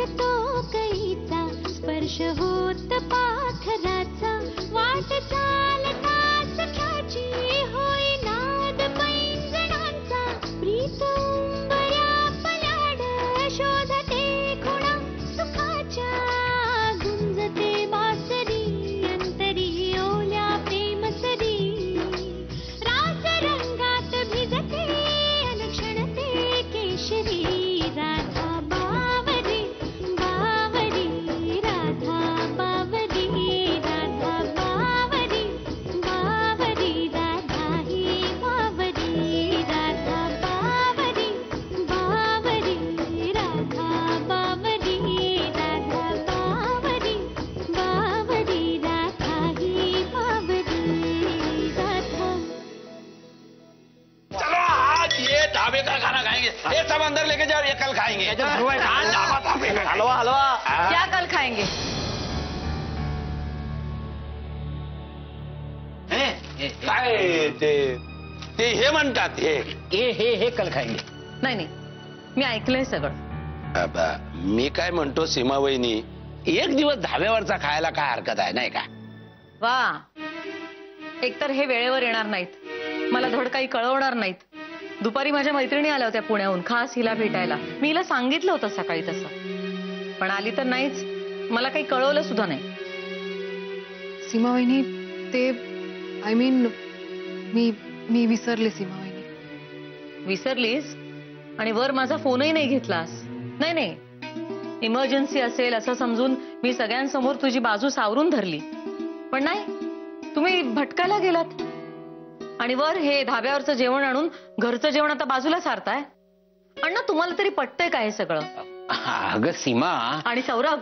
फिरतो कैचा स्पर्श होत पाखराचा वाट चालता सख्याची होई नाद पैंजणांचा प्रीत उंबऱ्या पलाड शोधते खुणा सुखाच्या गुंजते बासरी अंतरी ओल्या प्रेमसरी रास रंगात भिजते अनक्षणते केशरी राधा बावरी बावरी राधा बावरी राधा बावरी बावरी राधा ही बावरी राधा बावरी बावरी राधा बावरी राधा बावरी बावरी राधा ही बावरी राधा। चलो आज ये ढाबे का खाना खाएंगे। ये सब अंदर लेके जाओ, ये कल खाएंगे। आज ढाबे का हलवा हलवा क्या कल खाएंगे? काय ते हे म्हणतात हे कल खाएंगे. नाही नाही, मी ऐकलंय सगळं. अबा, मी काय म्हणतो सीमा वहिनी, एक दिवस धाब्यावरचा खायला काय हरकत आहे नाही का? वा, एकतर हे वेळेवर येणार नाहीत, मला धड काही कळवणार नाहीत. दुपारी माझ्या मैत्रिणी आल्या होत्या पुण्याहून खास हिला भेटायला. मी हिला सांगितलं होतं सकाळी तसं, पण आली तर नाहीच, मला काही कळवलं सुद्धा नाही. सीमा वहिनी, ते आय मीन मी विसरले सीमा वहिनी. विसरलीस आणि वर माझा फोनही नाही घेतलास. नाही नाही, इमर्जन्सी असेल असं समजून मी सगळ्यांसमोर तुझी बाजू सावरून धरली, पण नाही, तुम्ही भटकायला गेलात आणि वर हे धाब्यावरचं जेवण आणून घरचं जेवण आता बाजूला सारताय. अण्णा, तुम्हाला तरी पटतंय का हे सगळं? अगं सीमा. आणि सौरभ,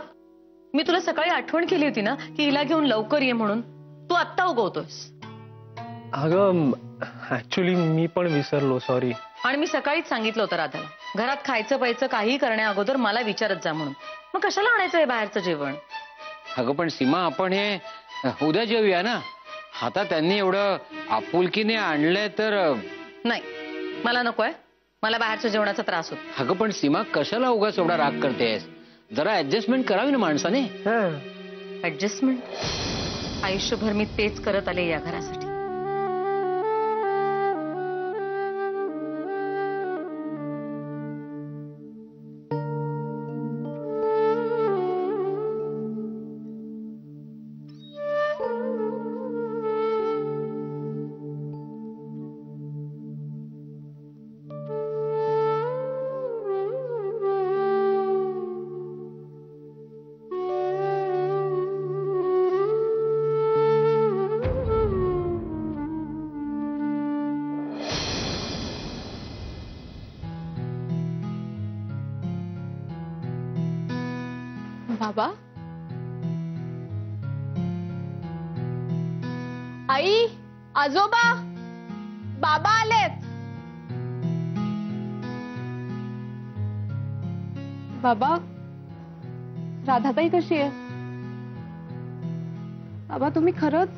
मी तुला सकाळी आठवण केली होती ना की हिला घेऊन लवकर ये म्हणून, तू आत्ता उगवतोस. अगं ऍक्च्युली मी पण विसरलो, सॉरी. आणि मी सकाळीच सांगितलं होतं राधाला, घरात खायचं प्यायचं काही करण्या अगोदर मला विचारत जा म्हणून. मग कशाला आणायचं हे बाहेरचं जेवण? अगं पण सीमा, आपण हे उद्या जेवूया ना. आता त्यांनी एवढं आपुलकीने आणलंय तर. नाही, मला नकोय, मला बाहेरच्या जेवणाचा त्रास होतो. अगं पण सीमा, कशाला उगाच एवढा राग करतेस? जरा ऍडजस्टमेंट करावी ना माणसाने. ऍडजस्टमेंट? आयुष्यभर मी तेच करत आले या घरासाठी. बाबा, आई, आजोबा, बाबा आलेत. बाबा, राधाताई कशी आहे? बाबा, तुम्ही खरंच?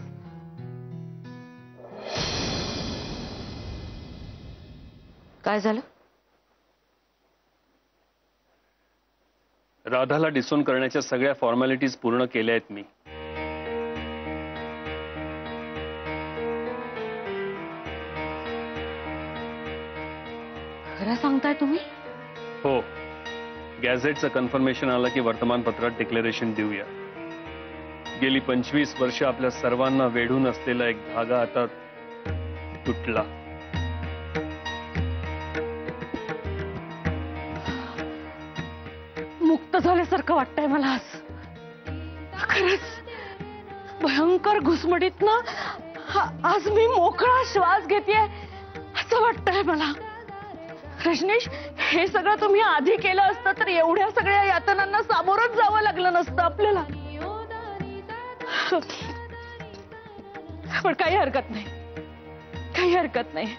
काय झालं? राधाला डिसोन करण्याच्या सगळ्या फॉर्मॅलिटीज पूर्ण केल्या आहेत मी. खरं सांगताय तुम्ही? हो, गॅझेटचं कन्फर्मेशन आलं की वर्तमानपत्रात डिक्लेरेशन देऊया. गेली 25 वर्ष आपल्या सर्वांना वेढून असलेला एक धागा आता तुटला. मुक्त झाल्यासारखं वाटतंय मला आज. खरंच भयंकर घुसमटीत ना आज मी मोकळा श्वास घेतेय असं वाटतंय मला. रजनीश, हे सगळं तुम्ही आधी केलं असतं तर एवढ्या सगळ्या यातनांना सामोरच जावं लागलं नसतं आपल्याला. पण काही हरकत नाही, काही हरकत नाही.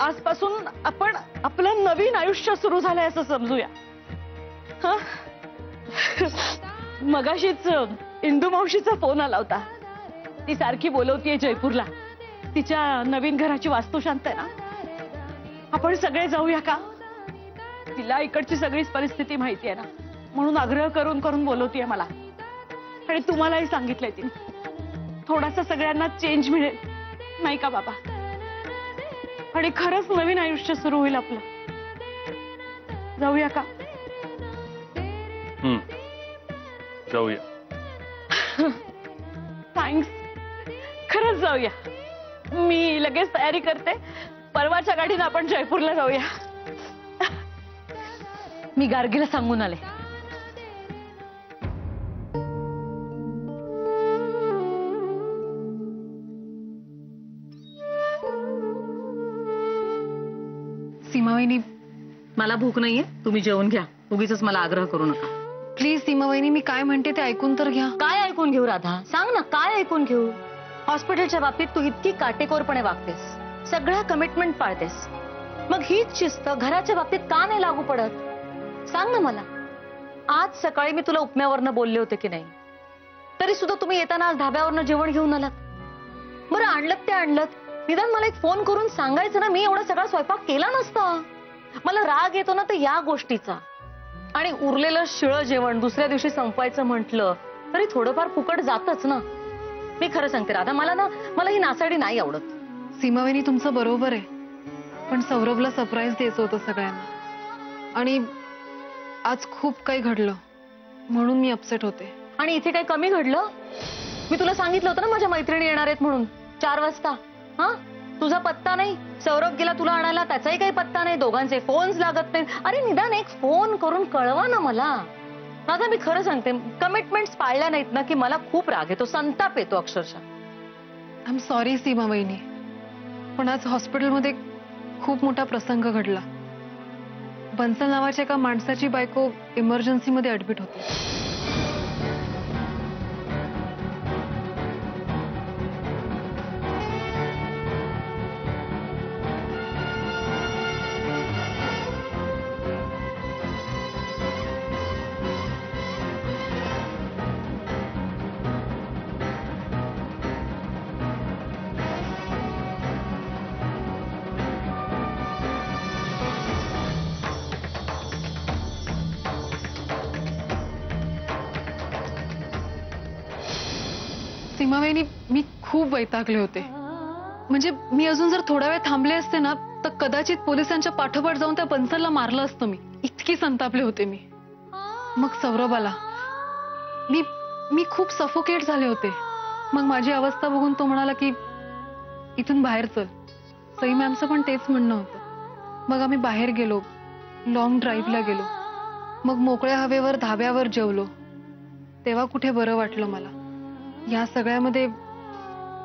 आजपासून आपण आपलं नवीन आयुष्य सुरू झालंय असं समजूया. मगाशीच इंदू मावशीचा फोन आला होता. ती सारखी बोलवतीये जयपूरला. तिच्या नवीन घराची वास्तुशांत आहे ना. आपण सगळे जाऊया का? तिला इकडची सगळीच परिस्थिती माहिती आहे ना. म्हणून आग्रह करून करून बोलवतीये मला. आणि तुम्हालाही सांगितलंय तिने थोडासा सगळ्यांना चेंज मिळेल नाही का बाबा. आणि खरंच नवीन आयुष्य सुरू होईल आपलं. जाऊया का? जाऊया. थँक्स. खरंच जाऊया. मी लगेच तयारी करते. परवाच्या गाडीनं आपण जयपूरला जाऊया. मी गार्गीला सांगून आले. सीमावहिनी, मला भूक नाहीये, तुम्ही जेवून घ्या. उगीच मला आग्रह करू नका. प्लीज सीमावहिनी, मी काय म्हणते ते ऐकून तर घ्या. काय ऐकून घेऊ राधा? सांग ना, काय ऐकून घेऊ? हॉस्पिटलच्या बाबतीत तू इतकी काटेकोरपणे वागतेस, सगळ्या कमिटमेंट पाळतेस, मग हीच शिस्त घराच्या बाबतीत का नाही लागू पडत? सांग ना मला. आज सकाळी मी तुला उपम्यावरनं बोलले होते की नाही? तरी सुद्धा तुम्ही येताना आज धाब्यावरनं जेवण घेऊन आलात. बरं, आणलं ते आणलं, निदान मला एक फोन करून सांगायचं ना. मी एवढा सगळा स्वयंपाक केला नसता. मला राग येतो ना तर या गोष्टीचा. आणि उरलेलं शिळं जेवण दुसऱ्या दिवशी संपवायचं म्हटलं तरी थोडंफार फुकट जातच ना. मी खरं सांगते राधा, मला ही नासाडी नाही आवडत. सीमावहिनी, तुमचं बरोबर आहे, पण सौरभला सरप्राईज द्यायचं होतं सगळ्यांना. आणि आज खूप काही घडलं म्हणून मी अपसेट होते. आणि इथे काही कमी घडलं? मी तुला सांगितलं होतं ना माझ्या मैत्रिणी येणार आहेत म्हणून 4 वाजता. हा, तुझा पत्ता नाही. सौरभ गेला तुला आणायला, त्याचाही काही पत्ता नाही. दोघांचे फोन्स लागत नाहीत. अरे निदान एक फोन करून कळवा ना मला. माझा मी खरं सांगते, कमिटमेंट्स पाळल्या नाहीत ना की मला खूप राग येतो, संताप येतो अक्षरशः. आय एम सॉरी सीमावहिनी, पण आज हॉस्पिटलमध्ये खूप मोठा प्रसंग घडला. बन्सल नावाच्या एका माणसाची बायको इमर्जन्सीमध्ये ऍडमिट होती. सीमावहिनी, मी खूप वैतागले होते. म्हणजे मी अजून जर थोडा वेळ थांबले असते ना तर कदाचित पोलिसांच्या पाठोपाठ जाऊन त्या बन्सलला मारलं असतं. मी इतकी संतापले होते मी. मग सौरभ आला. मी खूप सफोकेट झाले होते. मग माझी अवस्था बघून तो म्हणाला की इथून बाहेर चल. सई मॅमचं पण तेच म्हणणं होतं. मग आम्ही बाहेर गेलो, लॉंग ड्राईव्हला गेलो. मग मोकळ्या हवेवर धाब्यावर जेवलो. तेव्हा कुठे बरं वाटलं मला. या सगळ्यामध्ये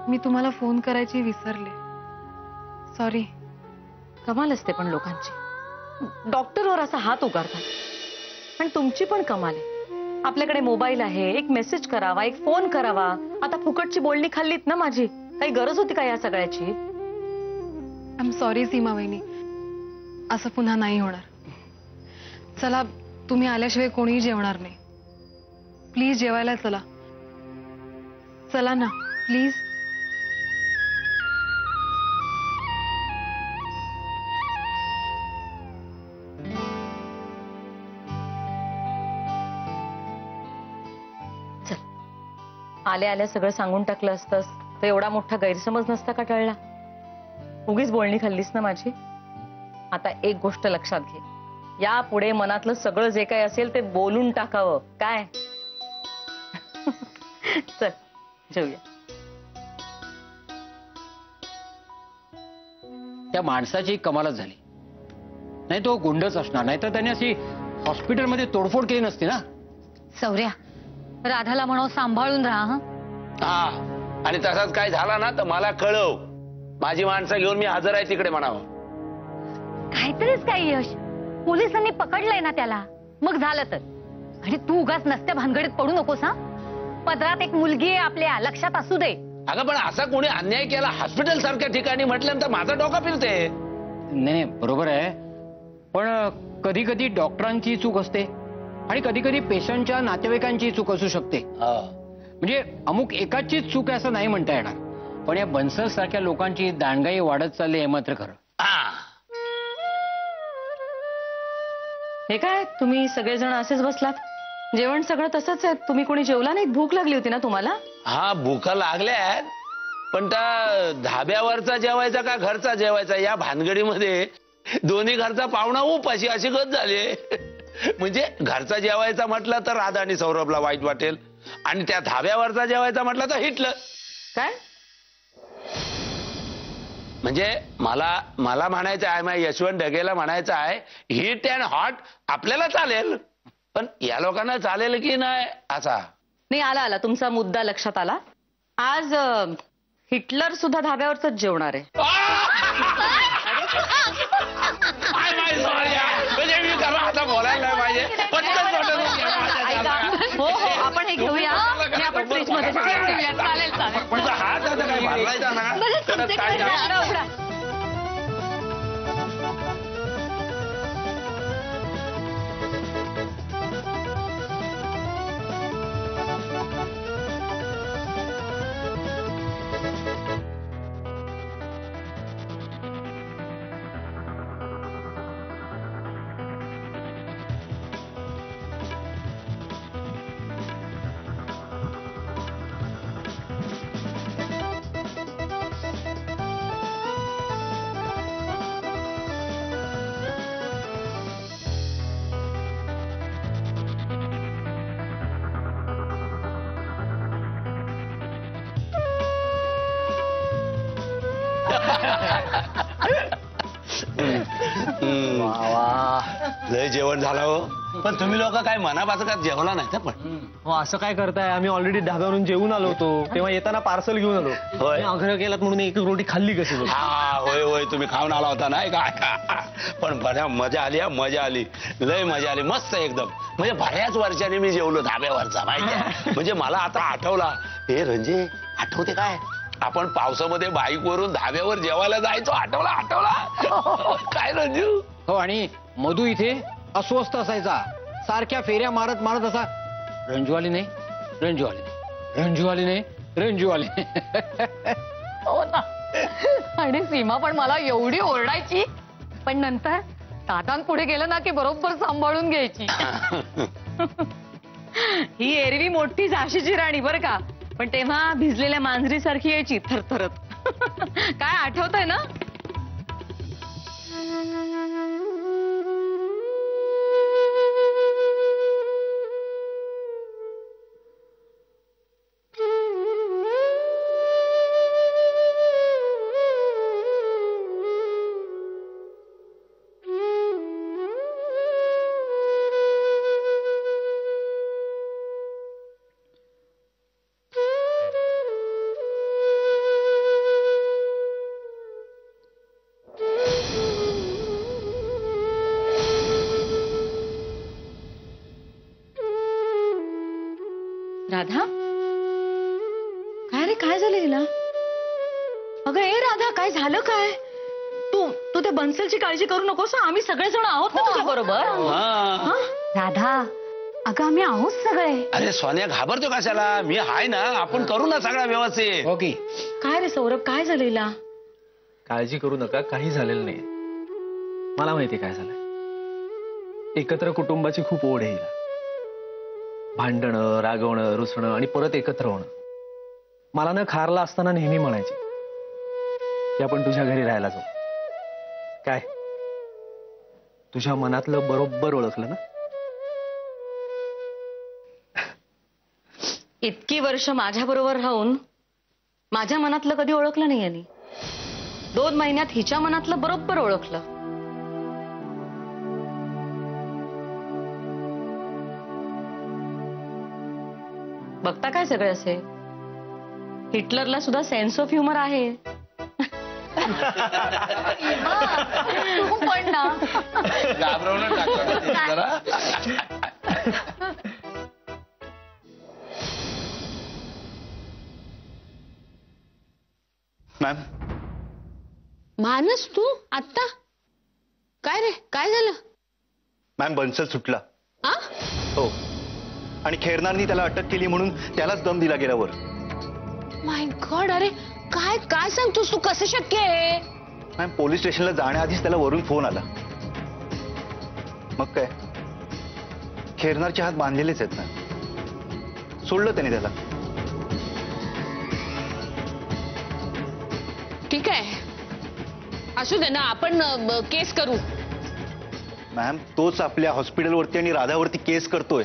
मी तुम्हाला फोन करायची विसरले. सॉरी. कमाल असते पण लोकांची. डॉक्टरवर असा हात उगारतात. पण तुमची पण कमाल आहे. आपल्याकडे मोबाईल आहे, एक मेसेज करावा, एक फोन करावा. आता फुकटची बोलणी खाल्लीत ना माझी. काही गरज होती का या सगळ्याची? आय एम सॉरी सीमावहिनी, असं पुन्हा नाही होणार. चला, तुम्ही आल्याशिवाय कोणीही जेवणार नाही. प्लीज जेवायला चला. चला ना प्लीज. चल, आल्या आल्या सगळं सांगून टाकलं असतंस तर एवढा मोठा गैरसमज नसता का टळला. उगीच बोलणी खाल्लीस ना माझी. आता एक गोष्ट लक्षात घे, यापुढे मनातलं सगळं जे काही असेल ते बोलून टाकावं, काय? चल जेवूया. त्या माणसाची कमालच झाली. नाही तो गुंडच असणार, नाही तर त्याने अशी हॉस्पिटलमध्ये तोडफोड केली नसती ना. सौर्या, राधाला म्हणो सांभाळून राहा. हा, आणि तसाच काय झाला ना तर मला कळव. माझी माणसं घेऊन मी हजर आहे तिकडे म्हणावं. काहीतरीच काय यश, पोलिसांनी पकडलंय ना त्याला. मग झालं तर. आणि तू उगाच नसत्या भानगडीत पडू नकोस. हा, पदरात एक मुलगी आहे आपल्या, लक्षात असू दे. अगं पण असा कोणी अन्याय केला हॉस्पिटल सारख्या ठिकाणी म्हटल्यानंतर माझा डोका फिरते. नाही, बरोबर आहे. पण कधी कधी डॉक्टरांची चूक असते आणि कधी कधी पेशंटच्या नातेवाईकांची चूक असू शकते. म्हणजे अमुक एकाचीच चूक आहे असं नाही म्हणता येणार. पण या बन्सल सारख्या लोकांची दांडगाई वाढत चालली हे मात्र खरं. हे काय तुम्ही सगळेजण असेच बसलात? जेवण सगळं तसंच आहे. तुम्ही कोणी जेवला नाही? भूक लागली होती ना तुम्हाला? हा, भूका लागल्यात, पण त्या धाब्यावरचा जेवायचा का घरचा जेवायचा या भानगडीमध्ये दोन्ही घरचा पाहुणा उपाशी अशी गत झाली. म्हणजे घरचा जेवायचा म्हटलं तर राधा आणि सौरभला वाईट वाटेल, आणि त्या धाब्यावरचा जेवायचा म्हटलं तर हिटलं. काय म्हणजे मला म्हणायचं आहे, माझ्या यशवंत ढगेला म्हणायचं आहे, हिट अँड हॉट आपल्याला चालेल, पण या लोकांना चालेल की नाही असा. नाही, आला तुमचा मुद्दा लक्षात आला. आज हिटलर सुद्धा धाब्यावरच जेवणार आहे. म्हणजे मी त्याला आता बोलायला नाही पाहिजे. ऐका, हो आपण हे घेऊया आणि आपण फ्रीज मध्ये ठेवूया. चालेल. पण हात आता काय भरलायचा ना, तर काय उघडा. लय जेवण झालं हो, पण तुम्ही लोक काय मनापासून जेवला नाही तर. पण हो, असं काय करताय? आम्ही ऑलरेडी ढाब्यावरून जेवून आलो होतो, तेव्हा येताना पार्सल घेऊन आलो. होय. आग्रह केलात म्हणून एक रोटी खाल्ली कशी बोल. हा, होय तुम्ही खाऊन आला होता नाही का. पण बऱ्या मजा आली, मजा आली, लय मजा आली, मस्त एकदम. म्हणजे बऱ्याच वर्षांनी मी जेवलो धाब्यावरचा, माहिती आहे. म्हणजे मला आता आठवला, हे रंजे आठवते काय, आपण पावसामध्ये बाईक वरून धाब्यावर जेवायला जायचो, आठवला काय रंजू. हो, आणि मधू इथे अस्वस्थ असायचा, सारख्या फेऱ्या मारत मारत असा, रंजू आली नाही, रंजू आली नाही, रंजू आली नाही, रंजू आली नाही. हो ना. आणि सीमा पण मला एवढी ओरडायची, पण नंतर दादांपुढे गेलं ना की बरोबर सांभाळून घ्यायची. ही एरवी मोठी झाशीची राणी बरं का, पण तेव्हा भिजलेल्या मांजरीसारखी यायची थरथरत. काय आठवतंय ना? राधा, काय रे, काय झालं हिला? अगं ए राधा, काय झालं काय? तू त्या बन्सलची काळजी करू नकोस, आम्ही सगळेजण आहोत ना तुझ्या बरोबर. राधा, अगं आम्ही आहोत सगळे. अरे सोन्या, घाबरतो कशाला, मी हाय ना, आपण करू ना सगळा व्यवस्थित. ओके. काय रे सौरभ, काय झालं हिला? काळजी करू नका, काही झालेलं नाही. मला माहिती काय झालंय. एकत्र कुटुंबाची खूप ओढ आहे हिला. भांडणं, रागवणं, रुसणं आणि परत एकत्र होणं. मला न खारला असताना नेहमी म्हणायची की आपण तुझ्या घरी राहायला जाऊ. काय तुझ्या मनातलं बरोबर ओळखलं ना? इतकी वर्ष माझ्या बरोबर राहून माझ्या मनातलं कधी ओळखलं नाही यांनी. 2 महिन्यात हिच्या मनातलं बरोबर ओळखलं. बघता काय सगळे असे, हिटलरला सुद्धा सेन्स ऑफ ह्युमर आहे. तू पण ना. घाबरवून टाकलं जरा. मॅम. मानस, तू आत्ता काय रे, काय झालं? मॅम, बन्सल सुटला. आ? हो, आणि खेरनारनी त्याला अटक केली म्हणून त्यालाच दम दिला गेला वर. माय गॉड, अरे काय काय सांगतोस तू, कसं शक्य आहे? मॅम, पोलीस स्टेशनला जाण्याआधीच त्याला वरून फोन आला. मग काय, खेरनारचे हात बांधलेलेच आहेत ना, सोडलं त्याने त्याला. ठीक आहे, असू दे ना, आपण केस करू. मॅम, तोच आपल्या हॉस्पिटलवरती आणि राधावरती केस करतोय.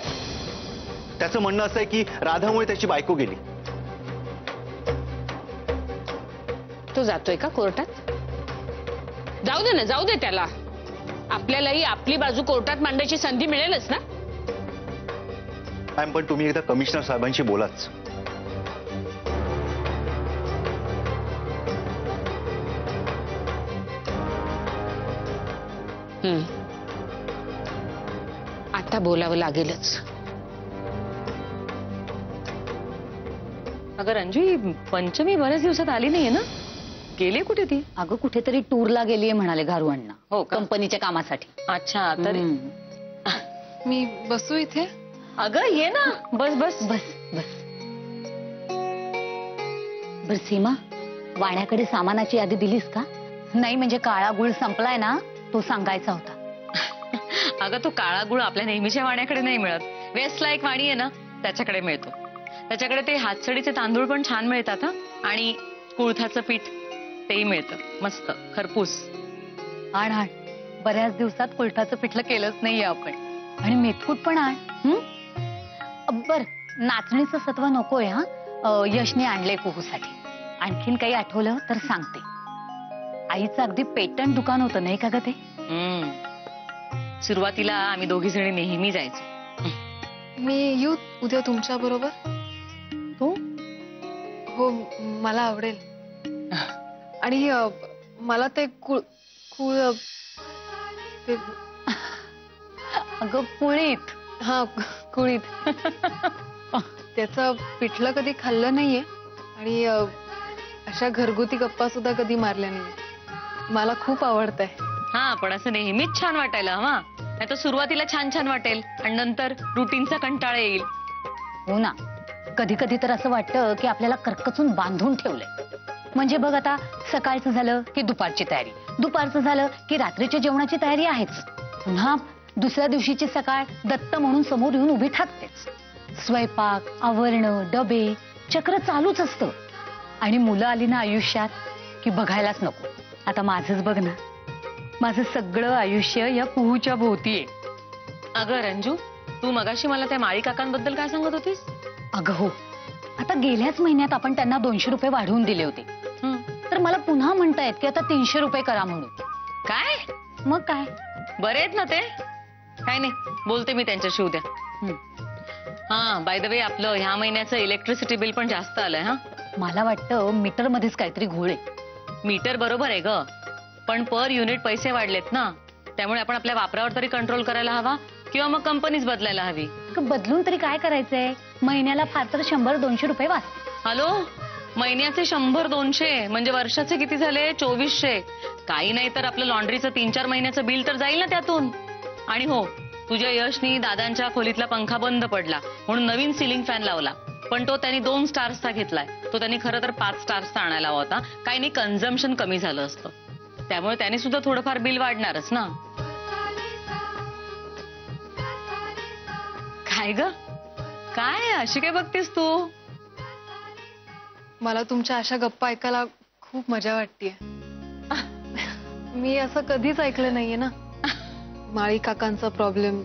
त्याचं म्हणणं असं आहे की राधामुळे त्याची बायको गेली. तो जातोय का कोर्टात? जाऊ दे ना, जाऊ दे त्याला. आपल्यालाही आपली बाजू कोर्टात मांडायची संधी मिळेलच ना. मॅम, पण तुम्ही एकदा कमिशनर साहेबांशी बोलाच. आता बोलावं लागेलच. अगं रंजू, पंचमी बऱ्याच दिवसात आली नाहीये ना? गेली कुठे ती? अगं कुठेतरी टूरला गेलीये म्हणाले घारू अण्णा. हो का? कंपनीच्या कामासाठी. अच्छा, तर मी बसू इथे? अगं ये ना, बस बस बस बस. बर सीमा, वाण्याकडे सामानाची यादी दिलीस का? नाही म्हणजे काळा गुळ संपलाय ना, तो सांगायचा होता. अगं तो काळा गुळ आपल्या नेहमीच्या वाण्याकडे नाही मिळत. वेस्टला एक वाणी आहे ना, त्याच्याकडे मिळतो. त्याच्याकडे ते हातसडीचे तांदूळ पण छान मिळतात हा, आणि कुळथाचं पीठ तेही मिळतं मस्त खरपूस. आण आण, बऱ्याच दिवसात कुलठाचं पिठलं केलंच नाहीये आपण. आणि मेथकूट पण आण. बर, नाचणीचं सत्व नकोय हा. यशने आणलंय कुहूसाठी. आणखीन काही आठवलं तर सांगते. आईचं अगदी पेटंट दुकान होतं नाही का ग ते? सुरुवातीला आम्ही दोघी जणी नेहमी जायचो. मी येऊ उद्या तुमच्या बरोबर? तू? हो, मला आवडेल. आणि मला ते कुळ ते अगं कुळीत. हा, कुळीत. त्याचं पिठलं कधी खाल्लं नाहीये आणि अशा घरगुती गप्पा सुद्धा कधी मारल्या नाहीये. मला खूप आवडतंय. हा, पण असं नेहमीच छान वाटायला हवा. नाही तर सुरुवातीला छान छान वाटेल आणि नंतर रुटीनचा कंटाळा येईल. हो ना, कधी कधी तर असं वाटतं की आपल्याला कर्कचून बांधून ठेवलंय. म्हणजे बघ, आता सकाळचं झालं की दुपारची तयारी, दुपारचं झालं की रात्रीच्या जेवणाची तयारी आहेच. पुन्हा दुसऱ्या दिवशीची सकाळ दत्त म्हणून समोर येऊन उभी ठाकतेच. स्वयंपाक, आवरणं, डबे, चक्र चालूच असतं. आणि मुलं आली ना आयुष्यात की बघायलाच नको. आता माझंच बघ ना, माझं सगळं आयुष्य या कुहूच्या भोवती आहे. अगं रंजू, तू मगाशी मला त्या माळी काकांबद्दल काय सांगत होतीस? अगं हो, आता गेल्याच महिन्यात आपण त्यांना 200 रुपये वाढवून दिले होते. तर मला पुन्हा म्हणतायत की आता 300 रुपये करा म्हणून. काय? मग काय, बरे आहेत ना ते? काय नाही, बोलते मी त्यांच्याशी उद्या. हा, बाय द वे, आपलं ह्या महिन्याचं इलेक्ट्रिसिटी बिल पण जास्त आलंय. हा, मला वाटतं मीटर मध्येच काहीतरी घोळ आहे. मीटर बरोबर आहे ग, पण पर युनिट पैसे वाढलेत ना, त्यामुळे आपण आपल्या वापरावर तरी कंट्रोल करायला हवा, किंवा मग कंपनीच बदलायला हवी. बदलून तरी काय करायचंय? महिन्याला फार तर 100-200 रुपये वाचते. हॅलो, महिन्याचे 100-200 म्हणजे वर्षाचे किती झाले? 2400. काही नाही तर आपलं लॉन्ड्रीचं 3-4 महिन्याचं बिल तर जाईल ना त्यातून. आणि हो, तुझ्या यशनी दादांच्या खोलीतला पंखा बंद पडला म्हणून नवीन सिलिंग फॅन लावला, पण तो त्यांनी 2 स्टार्सचा घेतलाय. तो त्यांनी खरं तर 5 स्टार्सचा आणायला हवा होता. काही नाही, कन्झम्पशन कमी झालं असतं. त्यामुळे त्याने सुद्धा थोडंफार बिल वाढणारच ना. काय ग, काय अशी काय बघतेस तू? मला तुमच्या अशा गप्पा ऐकायला खूप मजा वाटतेय. मी असं कधीच ऐकलं नाहीये ना. माळी काकांचा प्रॉब्लेम,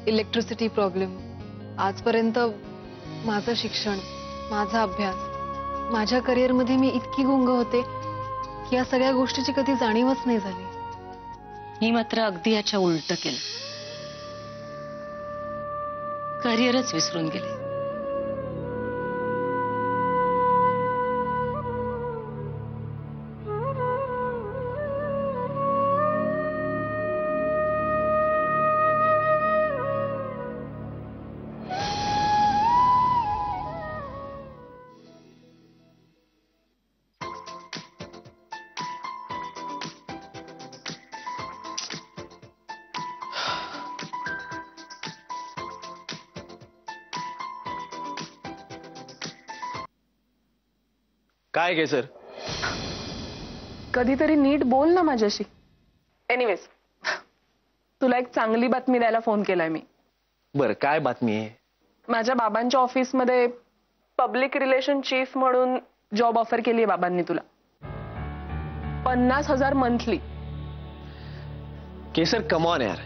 इलेक्ट्रिसिटी प्रॉब्लेम. आजपर्यंत माझं शिक्षण, माझा अभ्यास, माझ्या करिअरमध्ये मी इतकी गुंग होते की या सगळ्या गोष्टीची कधी जाणीवच नाही झाली. मी मात्र अगदी याच्या उलट केलं. करिअरच विसरून गेले. काय गे सर? कधीतरी नीट बोल ना माझ्याशी. एनिवेज, तुला एक चांगली बातमी द्यायला फोन केलाय मी. बरं, काय बातमी आहे? माझ्या बाबांच्या ऑफिसमध्ये पब्लिक रिलेशन चीफ म्हणून जॉब ऑफर केली आहे बाबांनी तुला. 50,000 मंथली. केसर कमॉन यार,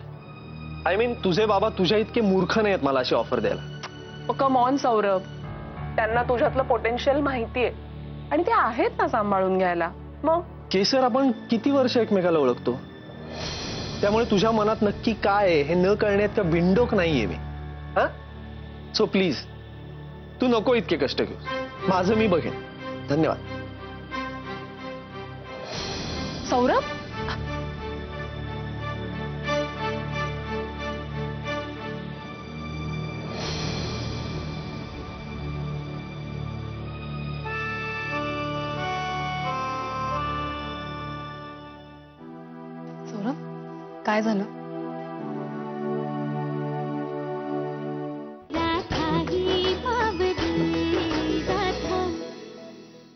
आय मीन तुझे बाबा तुझ्या इतके मूर्ख नाही आहेत मला अशी ऑफर द्यायला. कम ऑन सौरभ, त्यांना तुझ्यातलं पोटेन्शियल माहितीये आणि ते आहेत ना सांभाळून घ्यायला. मग केसर, आपण किती वर्ष एकमेकाला ओळखतो, त्यामुळे तुझ्या मनात नक्की काय आहे हे न कळण्यात का बिंडोक नाहीये मी. हा, सो प्लीज तू नको इतके कष्ट घेऊ, माझं मी बघेन. धन्यवाद. सौरभ, सौरभ, काय झालं?